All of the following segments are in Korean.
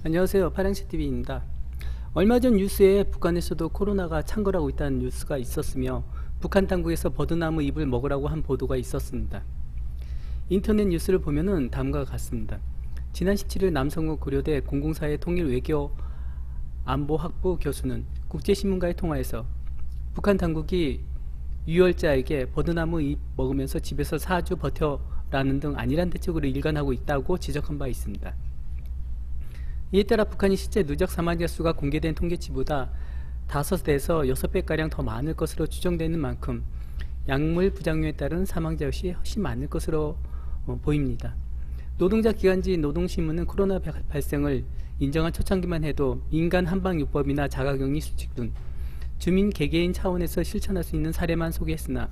안녕하세요. 파랑새TV입니다. 얼마 전 뉴스에 북한에서도 코로나가 창궐하고 있다는 뉴스가 있었으며 북한 당국에서 버드나무 잎을 먹으라고 한 보도가 있었습니다. 인터넷 뉴스를 보면은 다음과 같습니다. 지난 17일 남성국 고려대 공공사회 통일외교 안보학부 교수는 국제신문과의 통화에서 북한 당국이 유혈자에게 버드나무 잎 먹으면서 집에서 4주 버텨라는 등 안일한 대책으로 일관하고 있다고 지적한 바 있습니다. 이에 따라 북한이 실제 누적 사망자 수가 공개된 통계치보다 5에서 6배가량 더 많을 것으로 추정되는 만큼 약물 부작용에 따른 사망자 역시 훨씬 많을 것으로 보입니다. 노동자 기관지 노동신문은 코로나 발생을 인정한 초창기만 해도 민간 한방요법이나 자가격리 수칙 등 주민 개개인 차원에서 실천할 수 있는 사례만 소개했으나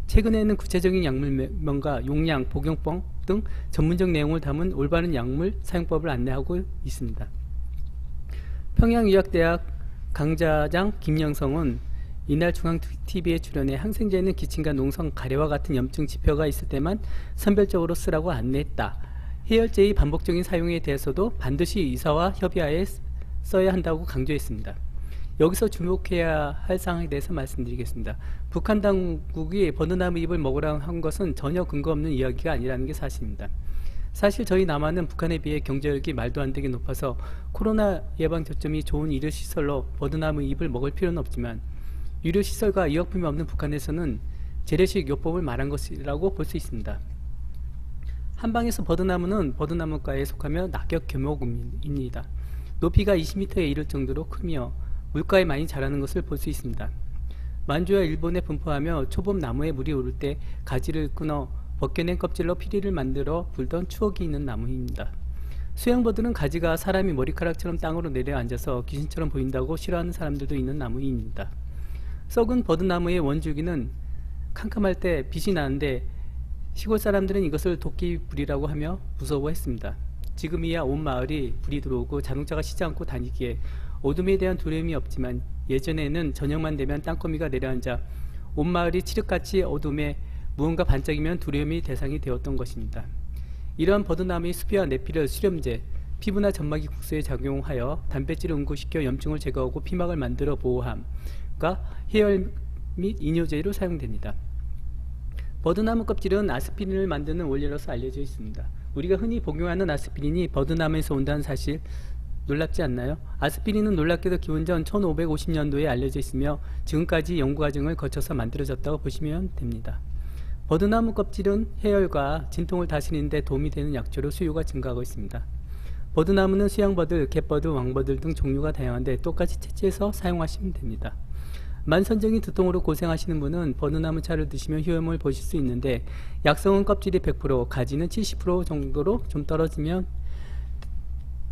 최근에는 구체적인 약물명과 용량, 복용법 등 전문적 내용을 담은 올바른 약물 사용법을 안내하고 있습니다. 평양의학대학 강좌장 김영성은 이날 중앙TV에 출연해 항생제는 기침과 농성, 가래와 같은 염증 지표가 있을 때만 선별적으로 쓰라고 안내했다. 해열제의 반복적인 사용에 대해서도 반드시 의사와 협의하에 써야 한다고 강조했습니다. 여기서 주목해야 할 사항에 대해서 말씀드리겠습니다. 북한 당국이 버드나무 잎을 먹으라고 한 것은 전혀 근거 없는 이야기가 아니라는 게 사실입니다. 사실 저희 남한은 북한에 비해 경제력이 말도 안 되게 높아서 코로나 예방 초점이 좋은 의료시설로 버드나무 잎을 먹을 필요는 없지만 의료시설과 의약품이 없는 북한에서는 재래식 요법을 말한 것이라고 볼 수 있습니다. 한방에서 버드나무는 버드나무과에 속하며 낙엽 교목입니다. 높이가 20m에 이를 정도로 크며 물가에 많이 자라는 것을 볼 수 있습니다. 만주와 일본에 분포하며 초봄 나무에 물이 오를 때 가지를 끊어 벗겨낸 껍질로 피리를 만들어 불던 추억이 있는 나무입니다. 수양버드는 가지가 사람이 머리카락처럼 땅으로 내려앉아서 귀신처럼 보인다고 싫어하는 사람들도 있는 나무입니다. 썩은 버드나무의 원줄기는 캄캄할 때 빛이 나는데 시골 사람들은 이것을 도끼불이라고 하며 무서워했습니다. 지금이야 온 마을이 불이 들어오고 자동차가 쉬지 않고 다니기에 어둠에 대한 두려움이 없지만 예전에는 저녁만 되면 땅거미가 내려앉아 온 마을이 칠흑같이 어둠에 무언가 반짝이면 두려움이 대상이 되었던 것입니다. 이러한 버드나무의 수피와 내피를 수렴제, 피부나 점막이 국소에 작용하여 단백질을 응고시켜 염증을 제거하고 피막을 만들어 보호함과 해열 및 이뇨제로 사용됩니다. 버드나무 껍질은 아스피린을 만드는 원료로서 알려져 있습니다. 우리가 흔히 복용하는 아스피린이 버드나무에서 온다는 사실 놀랍지 않나요? 아스피린은 놀랍게도 기원전 1550년도에 알려져 있으며 지금까지 연구 과정을 거쳐서 만들어졌다고 보시면 됩니다. 버드나무 껍질은 해열과 진통을 다스리는 데 도움이 되는 약초로 수요가 증가하고 있습니다. 버드나무는 수양버들, 갯버들, 왕버들 등 종류가 다양한데 똑같이 채취해서 사용하시면 됩니다. 만선적인 두통으로 고생하시는 분은 버드나무 차를 드시면 효험을 보실 수 있는데 약성은 껍질이 100%, 가지는 70% 정도로 좀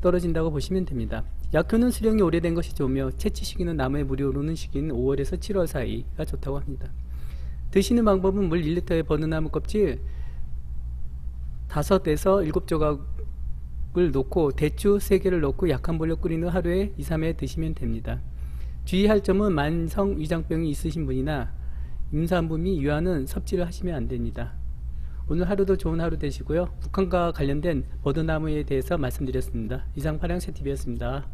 떨어진다고 보시면 됩니다. 약효는 수령이 오래된 것이 좋으며 채취 시기는 나무에 물이 오르는 시기인 5월에서 7월 사이가 좋다고 합니다. 드시는 방법은 물 1리터에 버드나무 껍질 5에서 7조각을 넣고 대추 3개를 넣고 약한 불로 끓이는 하루에 2-3회 드시면 됩니다. 주의할 점은 만성 위장병이 있으신 분이나 임산부 및 유아는 섭취를 하시면 안 됩니다. 오늘 하루도 좋은 하루 되시고요. 북한과 관련된 버드나무에 대해서 말씀드렸습니다. 이상 파랑새TV였습니다.